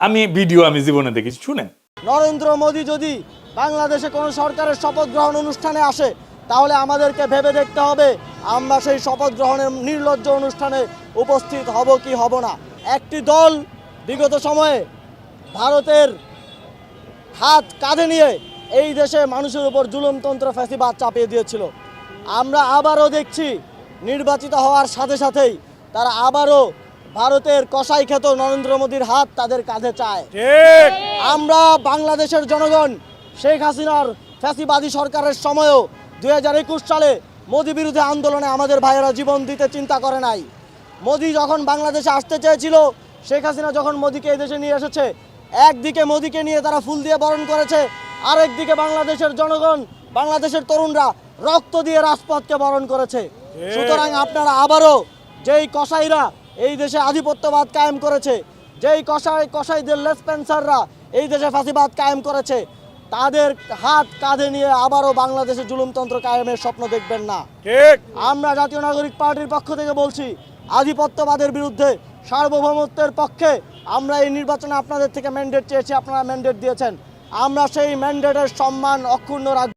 আমি ভিডিও আমি জীবনে দেখেছি, শুনেন। নরেন্দ্র মোদী যদি বাংলাদেশে কোনো সরকারের শপথ গ্রহণ অনুষ্ঠানে আসে তাহলে আমাদেরকে ভেবে দেখতে হবে আমরা সেই শপথ গ্রহণের নির্লজ্জ অনুষ্ঠানে উপস্থিত হব কি হব না। একটি দল বিগত সময়ে ভারতের হাত কাঁধে নিয়ে এই দেশে মানুষের উপর জুলুমতন্ত্র ফ্যাসিবাদ চাপিয়ে দিয়েছিল। আমরা আবারও দেখছি নির্বাচিত হওয়ার সাথে সাথেই তারা আবারও ভারতের কসাই খ্যাত নরেন্দ্র মোদীর হাত তাদের কাঁধে চায়। আমরা বাংলাদেশের জনগণ শেখ হাসিনার ফ্যাসিবাদী সরকারের সময়ও 2021 সালে মোদী বিরোধী আন্দোলনে আমাদের ভাইয়েরা জীবন দিতে চিন্তা করে নাই। মোদী যখন বাংলাদেশে আসতে চেয়েছিল, শেখ হাসিনা যখন মোদীকে এই দেশে নিয়ে এসেছে, একদিকে মোদীকে নিয়ে তারা ফুল দিয়ে বরণ করেছে, আরেকদিকে বাংলাদেশের জনগণ, বাংলাদেশের তরুণরা রক্ত দিয়ে রাজপথকে বরণ করেছে। সুতরাং আপনারা আবারও যেই কসাইরা এই দেশে আধিপত্যবাদ কায়েম করেছে, যেই কসাইদের লেসপেন্সাররা এই দেশে ফাঁসিবাদ কায়েম করেছে, তাদের হাত কাঁধে নিয়ে আবারও বাংলাদেশে জুলুমতন্ত্র কায়েমের স্বপ্ন দেখবেন না। আমরা জাতীয় নাগরিক পার্টির পক্ষ থেকে বলছি, আধিপত্যবাদের বিরুদ্ধে, সার্বভৌমত্বের পক্ষে। আমরা এই নির্বাচনে আপনাদের থেকে ম্যান্ডেট চেয়েছি, আপনারা ম্যান্ডেট দিয়েছেন। আমরা সেই ম্যান্ডেটের সম্মান অক্ষুণ্ণ রাখব।